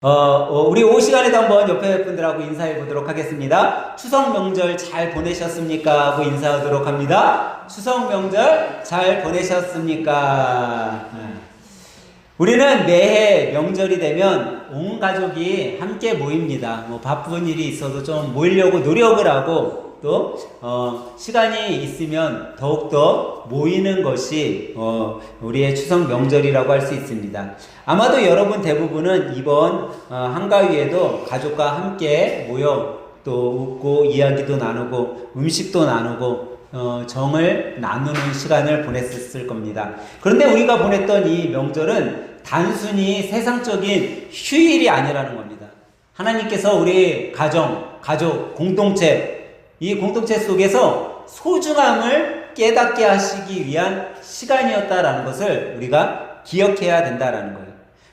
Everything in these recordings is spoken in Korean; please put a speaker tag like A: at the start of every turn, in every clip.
A: 우리 오후 시간에도 한번 옆에 분들하고 인사해 보도록 하겠습니다. 추석 명절 잘 보내셨습니까? 하고 인사하도록 합니다. 추석 명절 잘 보내셨습니까? 우리는 매해 명절이 되면 온 가족이 함께 모입니다. 바쁜 일이 있어도 좀 모이려고 노력을 하고 또 시간이 있으면 더욱더 모이는 것이 우리의 추석 명절이라고 할 수 있습니다. 아마도 여러분 대부분은 이번 한가위에도 가족과 함께 모여 또 웃고 이야기도 나누고 음식도 나누고 정을 나누는 시간을 보냈을 겁니다. 그런데 우리가 보냈던 이 명절은 단순히 세상적인 휴일이 아니라는 겁니다. 하나님께서 우리 가족, 공동체, 이 공동체 속에서 소중함을 깨닫게 하시기 위한 시간이었다라는 것을 우리가 기억해야 된다라는 거예요.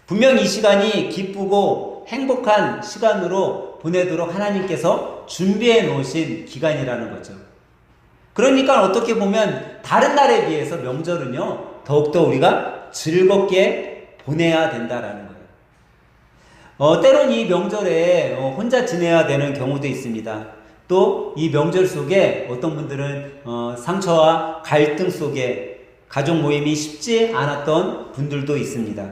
A: 분명 이 시간이 기쁘고 행복한 시간으로 보내도록 하나님께서 준비해 놓으신 기간이라는 거죠. 그러니까 어떻게 보면 다른 날에 비해서 명절은요, 더욱더 우리가 즐겁게 보내야 된다라는 거예요. 때론 이 명절에 혼자 지내야 되는 경우도 있습니다. 또 이 명절 속에 어떤 분들은 상처와 갈등 속에 가족 모임이 쉽지 않았던 분들도 있습니다.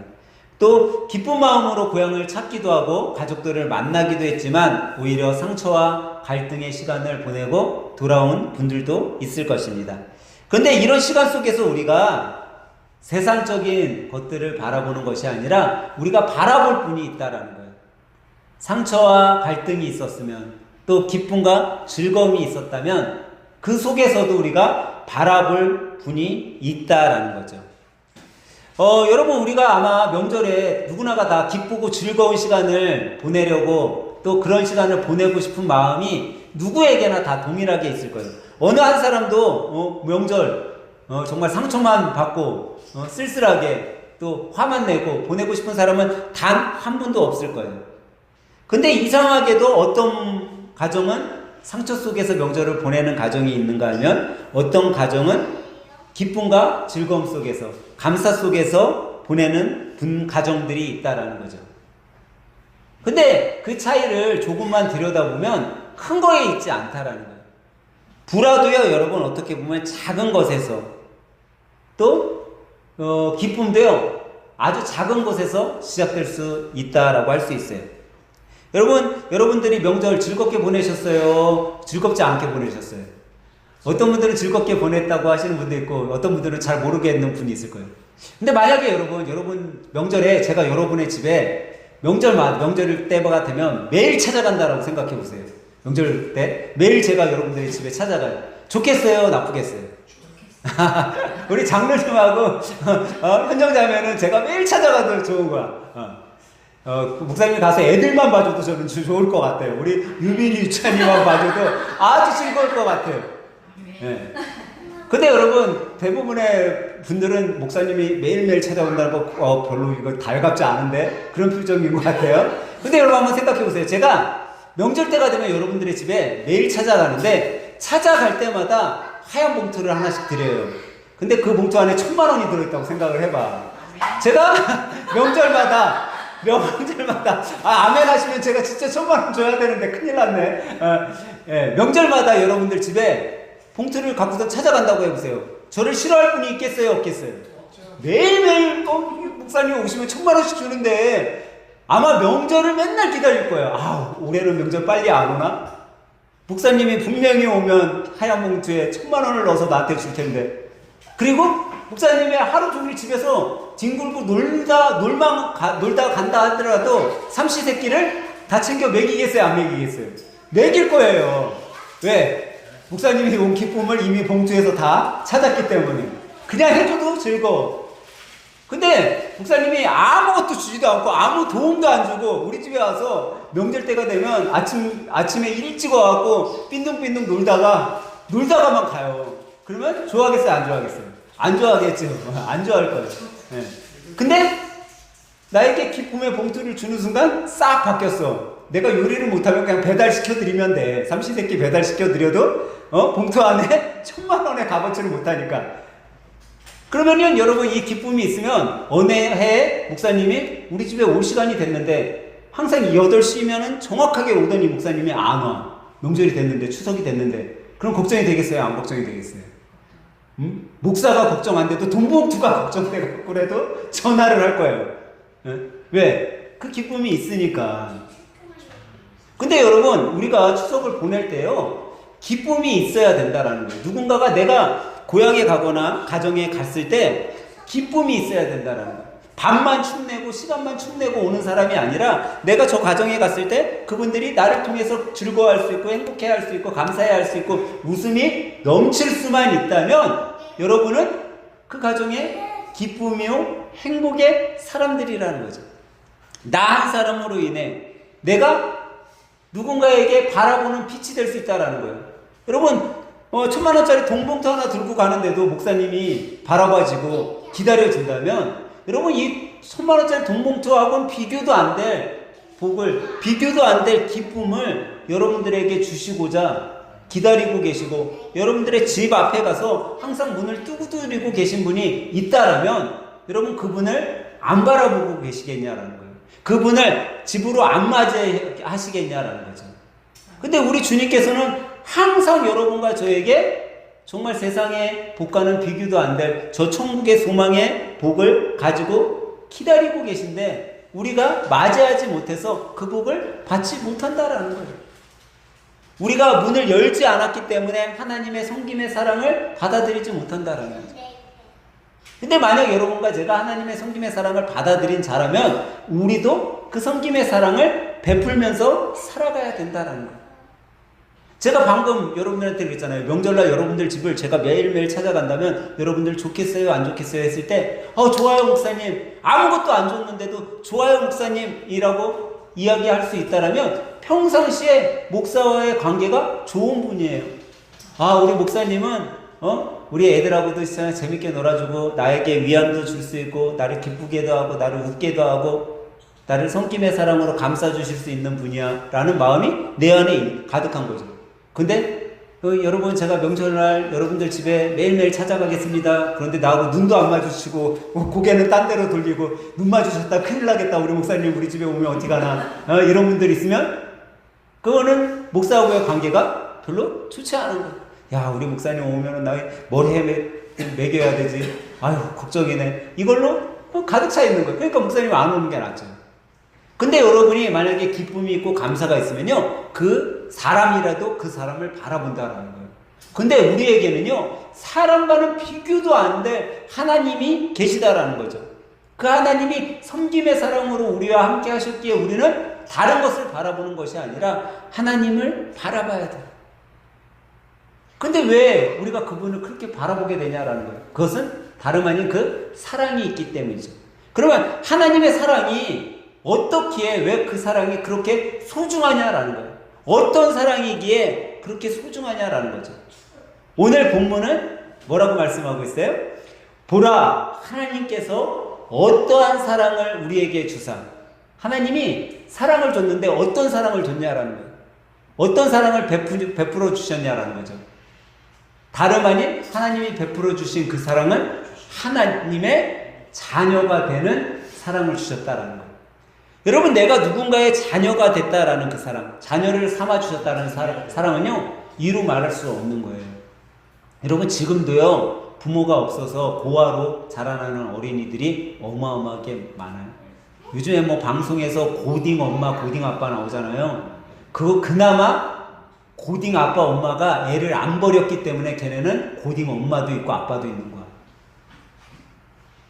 A: 또 기쁜 마음으로 고향을 찾기도 하고 가족들을 만나기도 했지만 오히려 상처와 갈등의 시간을 보내고 돌아온 분들도 있을 것입니다. 그런데 이런 시간 속에서 우리가 세상적인 것들을 바라보는 것이 아니라 우리가 바라볼 분이 있다라는 거예요. 상처와 갈등이 있었으면 또 기쁨과 즐거움이 있었다면 그 속에서도 우리가 바라볼 분이 있다라는 거죠. 여러분, 우리가 아마 명절에 누구나가 다 기쁘고 즐거운 시간을 보내려고 또 그런 시간을 보내고 싶은 마음이 누구에게나 다 동일하게 있을 거예요. 어느 한 사람도 명절 정말 상처만 받고 쓸쓸하게 또 화만 내고 보내고 싶은 사람은 단 한 분도 없을 거예요. 근데 이상하게도 어떤 가정은 상처 속에서 명절을 보내는 가정이 있는가 하면 어떤 가정은 기쁨과 즐거움 속에서 감사 속에서 보내는 가정들이 있다라는 거죠. 근데 그 차이를 조금만 들여다보면 큰 거에 있지 않다라는 거예요. 불화도요, 여러분, 어떻게 보면 작은 것에서 또 기쁨도요, 아주 작은 것에서 시작될 수 있다라고 할 수 있어요. 여러분들이 명절 즐겁게 보내셨어요? 즐겁지 않게 보내셨어요? 어떤 분들은 즐겁게 보냈다고 하시는 분도 있고 어떤 분들은 잘 모르겠는 분이 있을 거예요. 근데 만약에 여러분 명절에 제가 여러분의 집에 명절 때가 되면 매일 찾아간다라고 생각해 보세요. 명절 때 매일 제가 여러분들의 집에 찾아가요. 좋겠어요? 나쁘겠어요? 우리 장로님하고 현정자매는 제가 매일 찾아가도 좋은 거야. 목사님이 가서 애들만 봐줘도 저는 좋을 것 같아요. 우리 유빈이, 유찬이만 봐줘도 아주 즐거울 것 같아요. 네. 근데 여러분, 대부분의 분들은 목사님이 매일매일 찾아온다고 별로 이거 달갑지 않은데 그런 표정인 것 같아요. 근데 여러분 한번 생각해 보세요. 제가 명절 때가 되면 여러분들의 집에 매일 찾아가는데 찾아갈 때마다 하얀 봉투를 하나씩 드려요. 근데 그 봉투 안에 1,000만 원이 들어있다고 생각을 해봐. 제가 명절마다 아멘 하시면 제가 진짜 1,000만 원 줘야 되는데 큰일 났네. 명절마다 여러분들 집에 봉투를 갖고서 찾아간다고 해보세요. 저를 싫어할 분이 있겠어요, 없겠어요? 매일매일 목사님 오시면 1,000만 원씩 주는데 아마 명절을 맨날 기다릴 거예요. 올해는 명절 빨리 안 오나? 목사님이 분명히 오면 하얀 봉투에 1,000만 원을 넣어서 나한테 줄 텐데. 그리고 목사님이 하루 종일 집에서 뒹굴고 놀다가 간다 하더라도 삼시세끼를 다 챙겨 먹이겠어요, 안 먹이겠어요? 먹일 거예요. 왜? 목사님이 온 기쁨을 이미 봉투에서 다 찾았기 때문에. 그냥 해줘도 즐거워. 근데 목사님이 아무것도 주지도 않고 아무 도움도 안 주고 우리 집에 와서 명절 때가 되면 아침에 일찍 와갖고 빈둥빈둥 놀다가만 가요. 그러면 좋아하겠어요, 안 좋아하겠어요? 안 좋아하겠죠. 안 좋아할 거예요. 네. 근데 나에게 기쁨의 봉투를 주는 순간 싹 바뀌었어. 내가 요리를 못하면 그냥 배달시켜드리면 돼. 삼시세끼 배달시켜드려도 봉투 안에 1,000만 원의 값어치를 못하니까. 그러면은 여러분 이 기쁨이 있으면 어느 해에 목사님이 우리 집에 올 시간이 됐는데 항상 8시면은 정확하게 오더니 목사님이 안 와. 명절이 됐는데, 추석이 됐는데. 그럼 걱정이 되겠어요? 안 걱정이 되겠어요? 목사가 걱정 안 돼도 동봉투가 걱정되고 그래도 전화를 할 거예요. 왜? 그 기쁨이 있으니까. 근데 여러분, 우리가 추석을 보낼 때요, 기쁨이 있어야 된다라는 거예요. 누군가가 내가 고향에 가거나 가정에 갔을 때 기쁨이 있어야 된다라는 거예요. 밤만 축내고 시간만 축내고 오는 사람이 아니라 내가 저 가정에 갔을 때 그분들이 나를 통해서 즐거워할 수 있고 행복해할 수 있고 감사해할 수 있고 웃음이 넘칠 수만 있다면 여러분은 그 가정에 기쁨이요 행복의 사람들이라는 거죠. 나 한 사람으로 인해 내가 누군가에게 바라보는 빛이 될 수 있다는 거예요. 여러분 1,000,000원짜리 동봉투 하나 들고 가는데도 목사님이 바라봐지고 기다려진다면 여러분 이 1,000,000원짜리 동봉투하고는 비교도 안 될 복을, 비교도 안 될 기쁨을 여러분들에게 주시고자 기다리고 계시고 여러분들의 집 앞에 가서 항상 문을 두드리고 계신 분이 있다라면 여러분 그분을 안 바라보고 계시겠냐라는 거예요. 그분을 집으로 안 맞이하시겠냐라는 거죠. 근데 우리 주님께서는 항상 여러분과 저에게 정말 세상의 복과는 비교도 안 될 저 천국의 소망의 복을 가지고 기다리고 계신데 우리가 맞이하지 못해서 그 복을 받지 못한다라는 거예요. 우리가 문을 열지 않았기 때문에 하나님의 섬김의 사랑을 받아들이지 못한다라는 거죠. 근데 만약 여러분과 제가 하나님의 섬김의 사랑을 받아들인 자라면 우리도 그 섬김의 사랑을 베풀면서 살아가야 된다라는 거예요. 제가 방금 여러분들한테 그랬잖아요. 명절날 여러분들 집을 제가 매일매일 찾아간다면 여러분들 좋겠어요? 안 좋겠어요? 했을 때 좋아요 목사님, 아무것도 안 줬는데도 좋아요 목사님이라고 이야기할 수 있다라면 평상시에 목사와의 관계가 좋은 분이에요. 우리 목사님은 우리 애들하고도 진짜 재밌게 놀아주고 나에게 위안도 줄 수 있고 나를 기쁘게도 하고 나를 웃게도 하고 나를 섬김의 사랑으로 감싸주실 수 있는 분이야 라는 마음이 내 안에 가득한 거죠. 근데 여러분 제가 명절날 여러분들 집에 매일매일 찾아가겠습니다. 그런데 나하고 눈도 안 마주치고 고개는 딴 데로 돌리고 눈 마주쳤다 큰일 나겠다. 우리 목사님 우리 집에 오면 어디 가나 이런 분들 있으면 그거는 목사하고의 관계가 별로 좋지 않은 거예요. 야 우리 목사님 오면은 나 뭘 먹여야 되지? 아유 걱정이네. 이걸로 가득 차 있는 거예요. 그러니까 목사님 안 오는 게 낫죠. 근데 여러분이 만약에 기쁨이 있고 감사가 있으면요 그 사람이라도 그 사람을 바라본다라는 거예요. 근데 우리에게는요 사람과는 비교도 안 될 하나님이 계시다라는 거죠. 그 하나님이 섬김의 사랑으로 우리와 함께 하셨기에 우리는 다른 것을 바라보는 것이 아니라 하나님을 바라봐야 돼요. 근데 왜 우리가 그분을 그렇게 바라보게 되냐라는 거예요. 그것은 다름 아닌 그 사랑이 있기 때문이죠. 그러면 하나님의 사랑이 어떻기에 왜 그 사랑이 그렇게 소중하냐라는 거예요. 어떤 사랑이기에 그렇게 소중하냐라는 거죠. 오늘 본문은 뭐라고 말씀하고 있어요? 보라, 하나님께서 어떠한 사랑을 우리에게 주사. 하나님이 사랑을 줬는데 어떤 사랑을 줬냐라는 거예요. 어떤 사랑을 베풀어 주셨냐라는 거죠. 다름 아닌 하나님이 베풀어 주신 그 사랑은 하나님의 자녀가 되는 사랑을 주셨다라는 거예요. 여러분 내가 누군가의 자녀가 됐다라는 그 사랑, 자녀를 삼아주셨다는 사랑은요 이루 말할 수 없는 거예요. 여러분 지금도요 부모가 없어서 고아로 자라나는 어린이들이 어마어마하게 많아요. 요즘에 뭐 방송에서 고딩 엄마 고딩 아빠 나오잖아요. 그거 그나마 고딩 아빠 엄마가 애를 안 버렸기 때문에 걔네는 고딩 엄마도 있고 아빠도 있는 거야.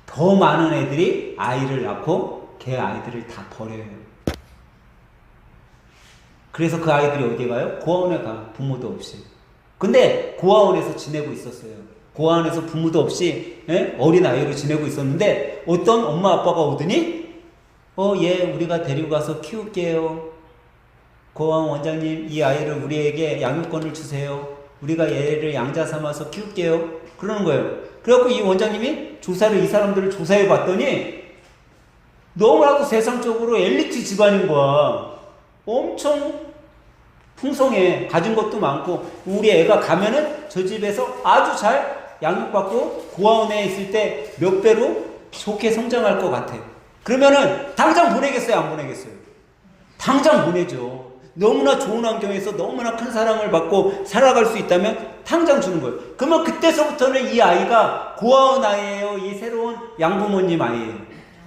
A: 더 많은 애들이 아이를 낳고 걔 아이들을 다 버려요. 그래서 그 아이들이 어디에 가요? 고아원에 가. 부모도 없이. 근데 고아원에서 지내고 있었어요. 고아원에서 부모도 없이 어린 아이로 지내고 있었는데 어떤 엄마 아빠가 오더니 얘 우리가 데리고 가서 키울게요. 고아원 원장님 이 아이를 우리에게 양육권을 주세요. 우리가 얘를 양자 삼아서 키울게요. 그러는 거예요. 그래갖고 이 원장님이 이 사람들을 조사해 봤더니 너무나도 세상적으로 엘리트 집안인 거야. 엄청 풍성해. 가진 것도 많고 우리 애가 가면은 저 집에서 아주 잘 양육받고 고아원에 있을 때 몇 배로 좋게 성장할 것 같아. 그러면은 당장 보내겠어요? 안 보내겠어요? 당장 보내죠. 너무나 좋은 환경에서 너무나 큰 사랑을 받고 살아갈 수 있다면 당장 주는 거예요. 그러면 그때서부터는 이 아이가 고아원 아이예요? 이 새로운 양부모님 아이예요?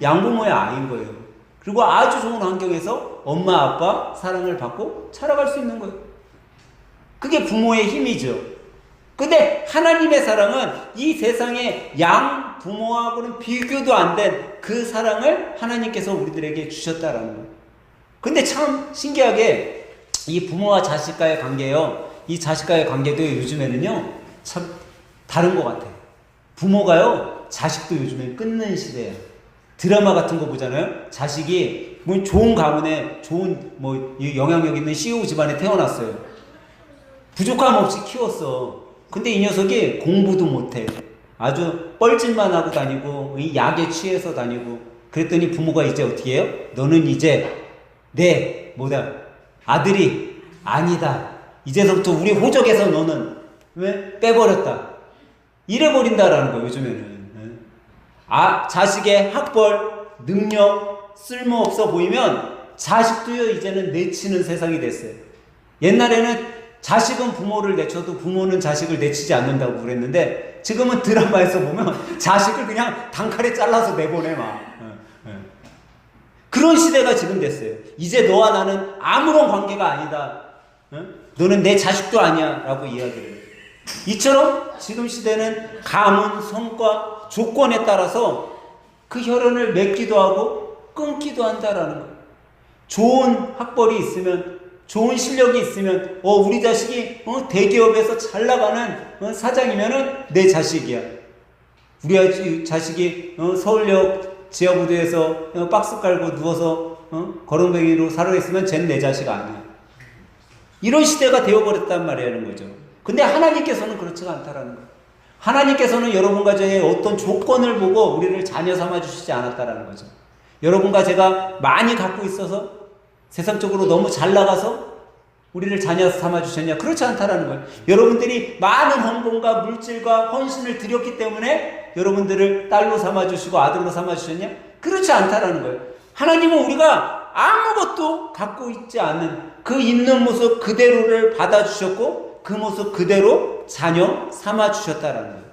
A: 양부모의 아이인 거예요. 그리고 아주 좋은 환경에서 엄마 아빠 사랑을 받고 자라갈 수 있는 거예요. 그게 부모의 힘이죠. 근데 하나님의 사랑은 이 세상의 양 부모하고는 비교도 안 된 그 사랑을 하나님께서 우리들에게 주셨다라는 거예요. 근데 참 신기하게 이 부모와 자식과의 관계요, 이 자식과의 관계도 요즘에는요 참 다른 것 같아요. 부모가요 자식도 요즘에 끊는 시대예요. 드라마 같은 거 보잖아요. 자식이 뭐 좋은 가문에 좋은 뭐 영향력 있는 CEO 집안에 태어났어요. 부족함 없이 키웠어. 근데 이 녀석이 공부도 못해. 아주 뻘짓만 하고 다니고 이 약에 취해서 다니고. 그랬더니 부모가 이제 어떻게 해요? 너는 이제 내 아들이 아니다. 이제서부터 우리 호적에서 너는 왜 빼버렸다. 이래버린다라는 거예요. 요즘에는. 자식의 학벌, 능력 쓸모없어 보이면 자식도요 이제는 내치는 세상이 됐어요. 옛날에는 자식은 부모를 내쳐도 부모는 자식을 내치지 않는다고 그랬는데 지금은 드라마에서 보면 자식을 그냥 단칼에 잘라서 내보내 막. 그런 시대가 지금 됐어요. 이제 너와 나는 아무런 관계가 아니다. 너는 내 자식도 아니야 라고 이야기를 해요. 이처럼 지금 시대는 가문, 성과, 조건에 따라서 그 혈연을 맺기도 하고 끊기도 한다라는 거예요. 좋은 학벌이 있으면, 좋은 실력이 있으면 우리 자식이 대기업에서 잘 나가는 사장이면은 내 자식이야. 우리 자식이 서울역 지하부두에서 박스 깔고 누워서 거렁뱅이로 살아있으면 쟤는 내 자식 아니야. 이런 시대가 되어버렸단 말이라는 거죠. 근데 하나님께서는 그렇지가 않다라는 거예요. 하나님께서는 여러분 가정에 어떤 조건을 보고 우리를 자녀 삼아주시지 않았다라는 거죠. 여러분과 제가 많이 갖고 있어서 세상적으로 너무 잘 나가서 우리를 자녀 삼아주셨냐? 그렇지 않다라는 거예요. 여러분들이 많은 헌금과 물질과 헌신을 드렸기 때문에 여러분들을 딸로 삼아주시고 아들로 삼아주셨냐? 그렇지 않다라는 거예요. 하나님은 우리가 아무것도 갖고 있지 않은 그 있는 모습 그대로를 받아주셨고 그 모습 그대로 자녀 삼아주셨다라는 거예요.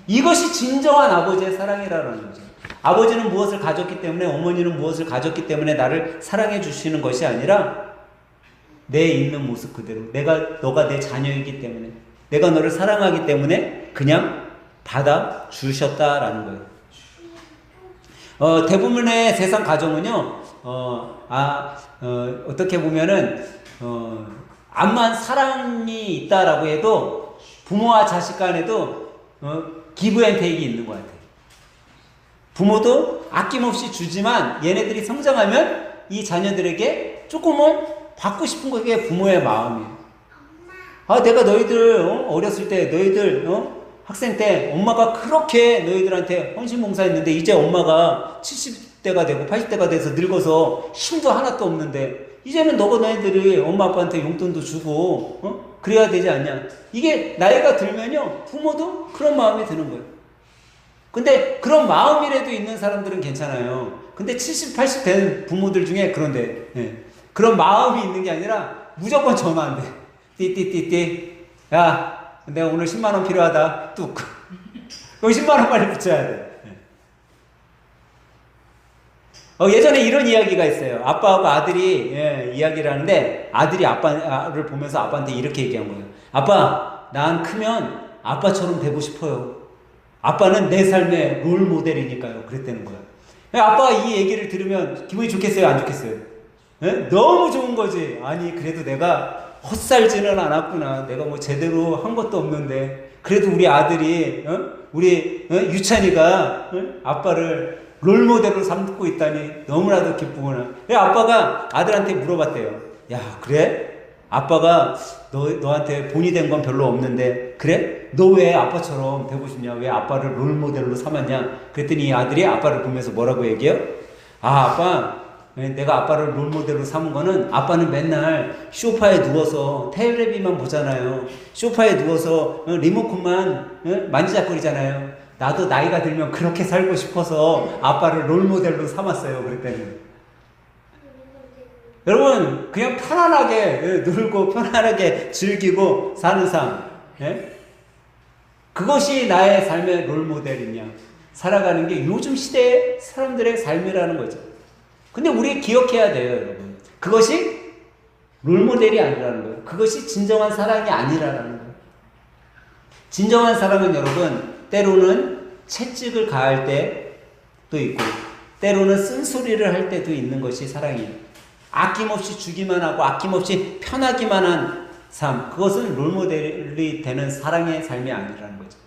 A: 이것이 진정한 아버지의 사랑이라는 거죠. 아버지는 무엇을 가졌기 때문에, 어머니는 무엇을 가졌기 때문에 나를 사랑해 주시는 것이 아니라 내 있는 모습 그대로, 너가 내 자녀이기 때문에, 내가 너를 사랑하기 때문에 그냥 받아 주셨다라는 거예요. 대부분의 세상 가정은요, 어떻게 보면은 암만 사랑이 있다라고 해도 부모와 자식 간에도 기브 앤 테이크가 있는 것 같아요. 부모도 아낌없이 주지만 얘네들이 성장하면 이 자녀들에게 조금은 받고 싶은 게 부모의 마음이에요. 내가 너희들 어렸을 때 너희들 학생 때 엄마가 그렇게 너희들한테 헌신봉사했는데 이제 엄마가 70대가 되고 80대가 돼서 늙어서 힘도 하나도 없는데 이제는 너희들이 엄마 아빠한테 용돈도 주고 그래야 되지 않냐. 이게 나이가 들면요 부모도 그런 마음이 드는 거예요. 근데 그런 마음이라도 있는 사람들은 괜찮아요. 근데 70, 80 된 부모들 중에 그런 마음이 있는 게 아니라 무조건 전화한대. 띠띠띠띠. 야, 내가 오늘 10만 원 필요하다. 뚝. 그럼 10만 원 빨리 붙여야 돼. 예전에 이런 이야기가 있어요. 아빠하고 아들이 이야기를 하는데 아들이 아빠를 보면서 아빠한테 이렇게 얘기한 거예요. 아빠, 난 크면 아빠처럼 되고 싶어요. 아빠는 내 삶의 롤 모델이니까요. 그랬다는 거야. 아빠가 이 얘기를 들으면 기분이 좋겠어요? 안 좋겠어요? 너무 좋은 거지. 아니, 그래도 내가 헛살지는 않았구나. 내가 뭐 제대로 한 것도 없는데. 그래도 우리 아들이, 우리 유찬이가 아빠를 롤 모델로 삼고 있다니 너무나도 기쁘구나. 아빠가 아들한테 물어봤대요. 야, 그래? 아빠가 너한테 본이 된 건 별로 없는데 그래? 너 왜 아빠처럼 되고 싶냐? 왜 아빠를 롤 모델로 삼았냐? 그랬더니 이 아들이 아빠를 보면서 뭐라고 얘기해요? 아빠, 내가 아빠를 롤 모델로 삼은 거는 아빠는 맨날 소파에 누워서 텔레비만 보잖아요. 소파에 누워서 리모컨만 만지작거리잖아요. 나도 나이가 들면 그렇게 살고 싶어서 아빠를 롤 모델로 삼았어요. 그랬더니 여러분 그냥 편안하게 놀고 편안하게 즐기고 사는 삶, 예? 그것이 나의 삶의 롤모델이냐 살아가는 게 요즘 시대의 사람들의 삶이라는 거죠. 근데 우리 기억해야 돼요, 여러분. 그것이 롤모델이 아니라는 거예요. 그것이 진정한 사랑이 아니라는 거예요. 진정한 사랑은 여러분 때로는 채찍을 가할 때도 있고 때로는 쓴소리를 할 때도 있는 것이 사랑이에요. 아낌없이 주기만 하고 아낌없이 편하기만 한 삶, 그것은 롤모델이 되는 사랑의 삶이 아니라는 거죠.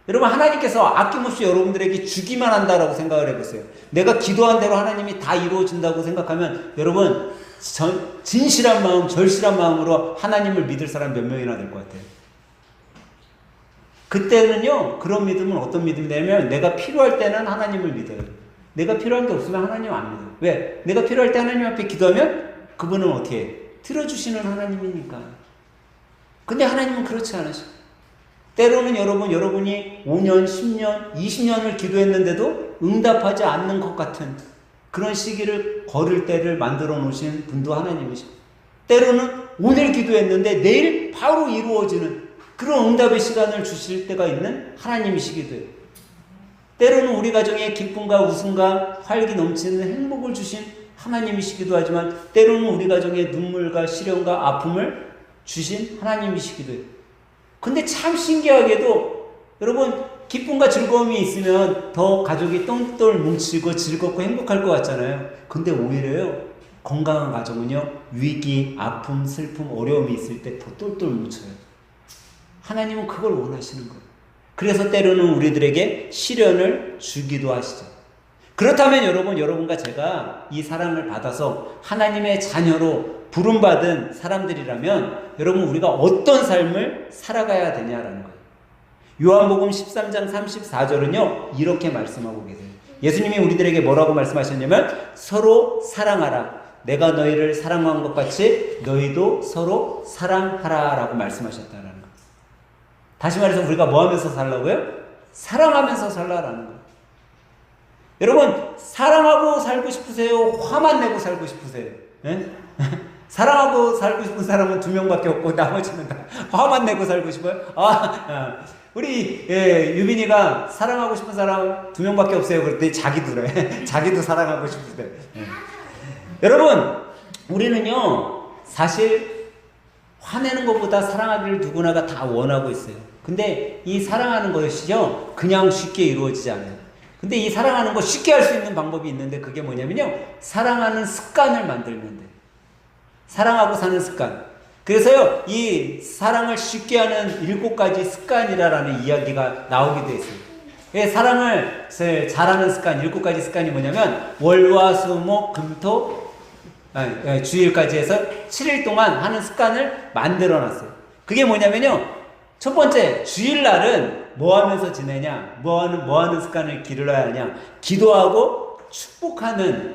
A: 여러분, 하나님께서 아낌없이 여러분들에게 주기만 한다라고 생각을 해보세요. 내가 기도한 대로 하나님이 다 이루어진다고 생각하면 여러분 진실한 마음, 절실한 마음으로 하나님을 믿을 사람 몇 명이나 될 것 같아요. 그때는요, 그런 믿음은 어떤 믿음이냐면 내가 필요할 때는 하나님을 믿어요. 내가 필요한 게 없으면 하나님 안 믿어요. 왜? 내가 필요할 때 하나님 앞에 기도하면 그분은 어떻게 해? 들어주시는 하나님이니까. 근데 하나님은 그렇지 않으셔. 때로는 여러분이 5년, 10년, 20년을 기도했는데도 응답하지 않는 것 같은 그런 시기를 걸을 때를 만들어 놓으신 분도 하나님이셔. 때로는 오늘 기도했는데 내일 바로 이루어지는 그런 응답의 시간을 주실 때가 있는 하나님이시기도 해요. 때로는 우리 가정에 기쁨과 웃음과 활기 넘치는 행복을 주신 하나님이시기도 하지만 때로는 우리 가정에 눈물과 시련과 아픔을 주신 하나님이시기도 해요. 근데 참 신기하게도 여러분 기쁨과 즐거움이 있으면 더 가족이 똘똘 뭉치고 즐겁고 행복할 것 같잖아요. 근데 오히려요, 건강한 가정은요, 위기, 아픔, 슬픔, 어려움이 있을 때 더 똘똘 뭉쳐요. 하나님은 그걸 원하시는 거예요. 그래서 때로는 우리들에게 시련을 주기도 하시죠. 그렇다면 여러분과 제가 이 사랑을 받아서 하나님의 자녀로 부름받은 사람들이라면 여러분 우리가 어떤 삶을 살아가야 되냐라는 거예요. 요한복음 13장 34절은요 이렇게 말씀하고 계세요. 예수님이 우리들에게 뭐라고 말씀하셨냐면 서로 사랑하라. 내가 너희를 사랑한 것 같이 너희도 서로 사랑하라 라고 말씀하셨다라는 거예요. 다시 말해서 우리가 뭐 하면서 살라고요? 사랑하면서 살라라는 거예요. 여러분 사랑하고 살고 싶으세요? 화만 내고 살고 싶으세요? 예? 사랑하고 살고 싶은 사람은 2명밖에 없고 나머지는 다 화만 내고 살고 싶어요? 우리 유빈이가 사랑하고 싶은 사람 2명밖에 없어요. 그랬더니 자기도래. 자기도 사랑하고 싶으대. 여러분 우리는요 사실 화내는 것보다 사랑하기를 누구나가 다 원하고 있어요. 근데 이 사랑하는 것이요 그냥 쉽게 이루어지지 않아요. 근데 이 사랑하는 거 쉽게 할 수 있는 방법이 있는데 그게 뭐냐면요 사랑하는 습관을 만들면 돼요. 사랑하고 사는 습관. 그래서요 이 사랑을 쉽게 하는 7가지 습관이라는 이야기가 나오기도 했어요. 사랑을 잘하는 습관 7가지 습관이 뭐냐면 월화수목금토 주일까지 해서 7일 동안 하는 습관을 만들어 놨어요. 그게 뭐냐면요 첫 번째 주일날은 뭐 하면서 지내냐, 뭐 하는 습관을 기르러야 하냐, 기도하고 축복하는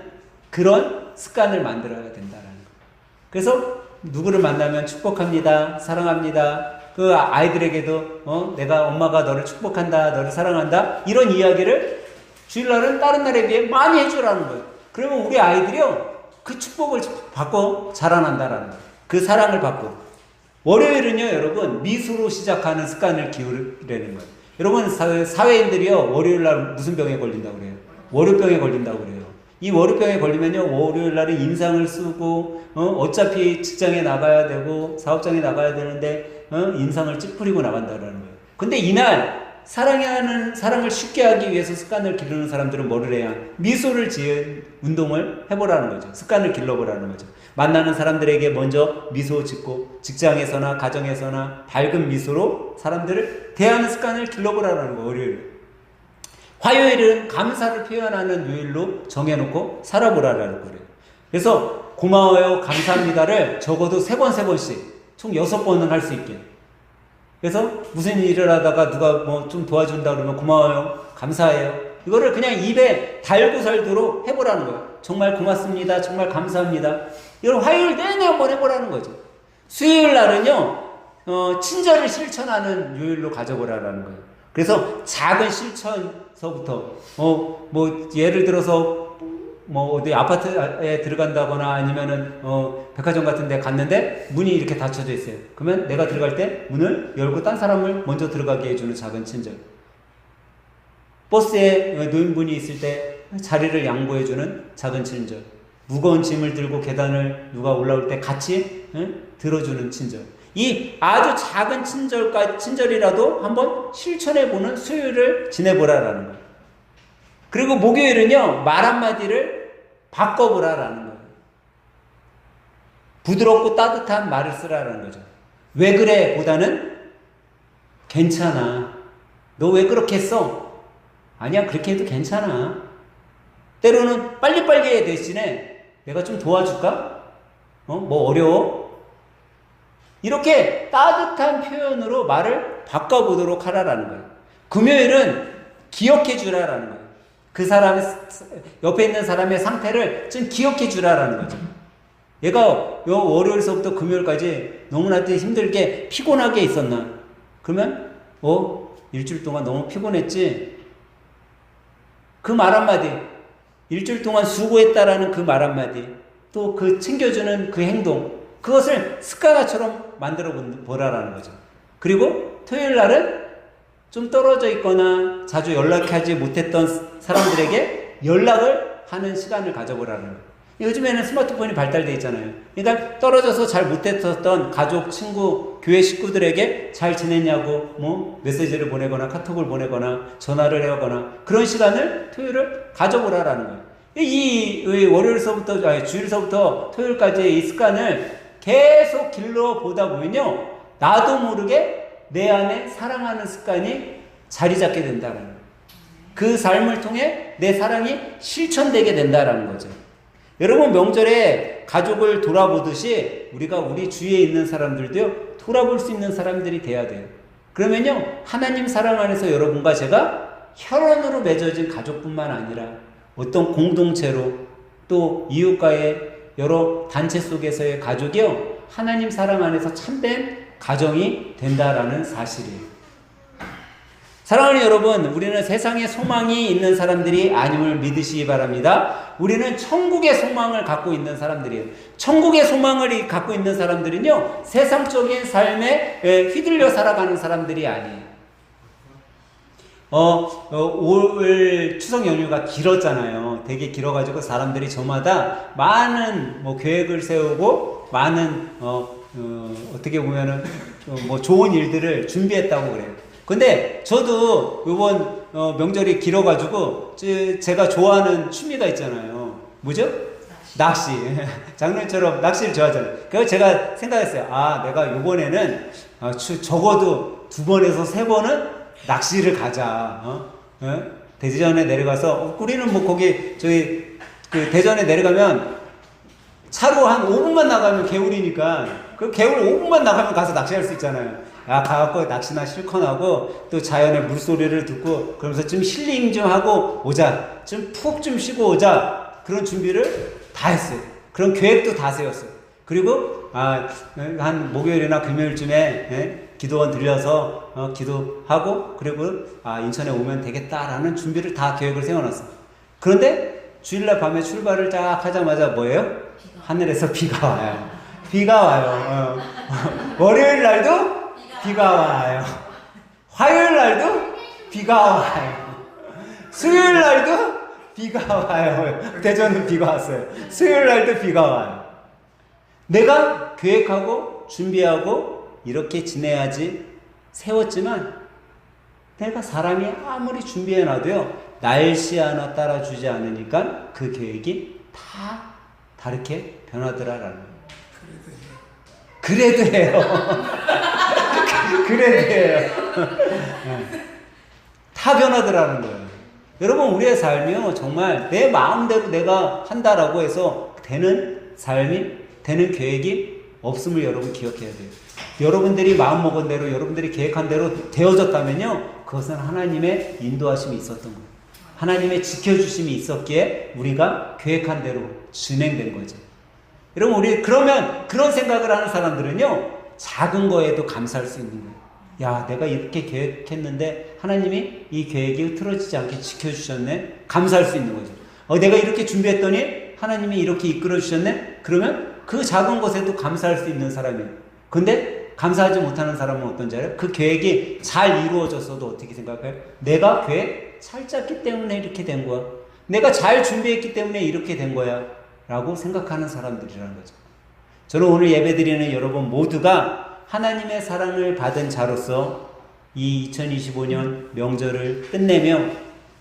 A: 그런 습관을 만들어야 된다라는 거예요. 그래서 누구를 만나면 축복합니다, 사랑합니다. 그 아이들에게도 내가 엄마가 너를 축복한다, 너를 사랑한다 이런 이야기를 주일날은 다른 날에 비해 많이 해주라는 거예요. 그러면 우리 아이들이요 그 축복을 받고 자라난다라는 거예요. 그 사랑을 받고. 월요일은요 여러분 미수로 시작하는 습관을 기르려는 거예요. 여러분 사회인들이요 월요일날 무슨 병에 걸린다고 그래요? 월요병에 걸린다고 그래요. 이 월요병에 걸리면요 월요일날은 인상을 쓰고 어차피 직장에 나가야 되고 사업장에 나가야 되는데 인상을 찌푸리고 나간다는 거예요. 근데 이날 사랑을 쉽게 하기 위해서 습관을 기르는 사람들은 뭐를 해야? 미소를 지은 운동을 해보라는 거죠. 습관을 길러보라는 거죠. 만나는 사람들에게 먼저 미소 짓고 직장에서나 가정에서나 밝은 미소로 사람들을 대하는 습관을 길러보라는 거예요. 월요일. 화요일은 감사를 표현하는 요일로 정해놓고 살아보라는 거예요. 그래서 고마워요, 감사합니다를 적어도 3번씩 총 6번은 할 수 있게. 그래서 무슨 일을 하다가 누가 뭐 좀 도와준다 그러면 고마워요, 감사해요. 이거를 그냥 입에 달고 살도록 해보라는 거예요. 정말 고맙습니다, 정말 감사합니다. 이걸 화요일 내내 한번 해보라는 거죠. 수요일 날은요, 친절을 실천하는 요일로 가져보라는 거예요. 그래서 작은 실천서부터, 뭐 예를 들어서 뭐 어디 아파트에 들어간다거나 아니면은 백화점 같은 데 갔는데 문이 이렇게 닫혀져 있어요. 그러면 내가 들어갈 때 문을 열고 딴 사람을 먼저 들어가게 해주는 작은 친절. 버스에 노인분이 있을 때 자리를 양보해주는 작은 친절. 무거운 짐을 들고 계단을 누가 올라올 때 같이 들어주는 친절. 이 아주 작은 친절이라도 한번 실천해보는 수요일을 지내보라라는 거예요. 그리고 목요일은요, 말 한마디를 바꿔보라라는 거예요. 부드럽고 따뜻한 말을 쓰라라는 거죠. 왜 그래? 보다는 괜찮아. 너 왜 그렇게 했어? 아니야, 그렇게 해도 괜찮아. 때로는 빨리빨리 해 대신에 내가 좀 도와줄까? 뭐 어려워? 이렇게 따뜻한 표현으로 말을 바꿔보도록 하라라는 거예요. 금요일은 기억해 주라라는 거예요. 그 사람, 옆에 있는 사람의 상태를 좀 기억해 주라라는 거죠. 얘가 월요일서부터 금요일까지 너무나도 힘들게 피곤하게 있었나? 그러면, 일주일 동안 너무 피곤했지? 그 말 한마디, 일주일 동안 수고했다라는 그 말 한마디, 또 그 챙겨주는 그 행동, 그것을 습관화처럼 만들어 보라라는 거죠. 그리고 토요일 날은 좀 떨어져 있거나 자주 연락하지 못했던 사람들에게 연락을 하는 시간을 가져보라는 거예요. 요즘에는 스마트폰이 발달되어 있잖아요. 그러니까 떨어져서 잘 못했었던 가족, 친구, 교회 식구들에게 잘 지냈냐고 뭐 메시지를 보내거나 카톡을 보내거나 전화를 하거나 그런 시간을 토요일을 가져보라라는 거예요. 이 월요일서부터 주일서부터 토요일까지의 이 습관을 계속 길러보다 보면요, 나도 모르게 내 안에 사랑하는 습관이 자리 잡게 된다는 거예요. 그 삶을 통해 내 사랑이 실천되게 된다는 거죠. 여러분, 명절에 가족을 돌아보듯이 우리가 우리 주위에 있는 사람들도요, 돌아볼 수 있는 사람들이 돼야 돼요. 그러면요, 하나님 사랑 안에서 여러분과 제가 혈연으로 맺어진 가족뿐만 아니라 어떤 공동체로 또 이웃과의 여러 단체 속에서의 가족이요, 하나님 사랑 안에서 참된 가정이 된다라는 사실이에요. 사랑하는 여러분, 우리는 세상에 소망이 있는 사람들이 아님을 믿으시기 바랍니다. 우리는 천국의 소망을 갖고 있는 사람들이에요. 천국의 소망을 갖고 있는 사람들은요, 세상적인 삶에 휘둘려 살아가는 사람들이 아니에요. 올 추석 연휴가 길었잖아요. 되게 길어가지고 사람들이 저마다 많은 계획을 세우고 많은 어떻게 보면은 뭐 좋은 일들을 준비했다고 그래요. 근데 저도 이번 명절이 길어가지고 제가 좋아하는 취미가 있잖아요. 뭐죠? 낚시. 장로님처럼 낚시를 좋아하잖아요. 그래서 제가 생각했어요. 내가 이번에는 적어도 2번에서 3번은 낚시를 가자. 대전에 내려가서 우리는 뭐 거기 그 대전에 내려가면 차로 한 5분만 나가면 개울이니까 그 개울 5분만 나가면 가서 낚시할 수 있잖아요. 가갖고 낚시나 실컷 하고 또 자연의 물소리를 듣고 그러면서 좀 힐링 좀 하고 오자. 좀 푹 좀 쉬고 오자. 그런 준비를 다 했어요. 그런 계획도 다 세웠어요. 그리고 한 목요일이나 금요일쯤에 기도원 들려서 기도하고 그리고 인천에 오면 되겠다라는 준비를 다 계획을 세워놨어요. 그런데 주일날 밤에 출발을 쫙 하자마자 뭐예요? 하늘에서 비가 와요. 비가 와요. 월요일 날도 비가 와요. 화요일 날도 비가 와요. 수요일 날도 비가 와요. 대전은 비가 왔어요. 수요일 날도 비가 와요. 내가 계획하고 준비하고 이렇게 지내야지 세웠지만 내가 사람이 아무리 준비해놔도요, 날씨 하나 따라주지 않으니까 그 계획이 다 다르게 변하더라라는 거예요. 그래도 해요. 그래도 해요. 다 변하더라는 거예요. 여러분, 우리의 삶이요, 정말 내 마음대로 내가 한다라고 해서 되는 삶이, 되는 계획이 없음을 여러분 기억해야 돼요. 여러분들이 마음먹은 대로, 여러분들이 계획한 대로 되어졌다면요, 그것은 하나님의 인도하심이 있었던 거예요. 하나님의 지켜주심이 있었기에 우리가 계획한 대로 진행된 거죠. 여러분, 우리 그러면 그런 생각을 하는 사람들은요, 작은 거에도 감사할 수 있는 거예요. 야, 내가 이렇게 계획했는데 하나님이 이 계획이 흐트러지지 않게 지켜주셨네. 감사할 수 있는 거죠. 내가 이렇게 준비했더니 하나님이 이렇게 이끌어 주셨네? 그러면 그 작은 것에도 감사할 수 있는 사람이에요. 근데 감사하지 못하는 사람은 어떤지 알아요? 그 계획이 잘 이루어졌어도 어떻게 생각해요? 내가 계획 잘 짰기 때문에 이렇게 된 거야. 내가 잘 준비했기 때문에 이렇게 된 거야. 라고 생각하는 사람들이라는 거죠. 저는 오늘 예배드리는 여러분 모두가 하나님의 사랑을 받은 자로서 이 2025년 명절을 끝내며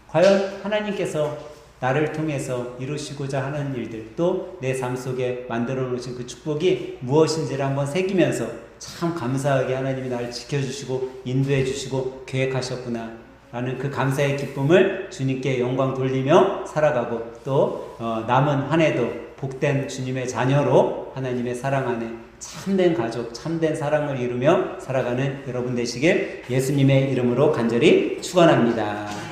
A: 과연 하나님께서 나를 통해서 이루시고자 하는 일들, 또 내 삶 속에 만들어 놓으신 그 축복이 무엇인지를 한번 새기면서 참 감사하게 하나님이 나를 지켜주시고 인도해 주시고 계획하셨구나 라는 그 감사의 기쁨을 주님께 영광 돌리며 살아가고, 또 남은 한 해도 복된 주님의 자녀로 하나님의 사랑 안에 참된 가족, 참된 사랑을 이루며 살아가는 여러분 되시길 예수님의 이름으로 간절히 축원합니다.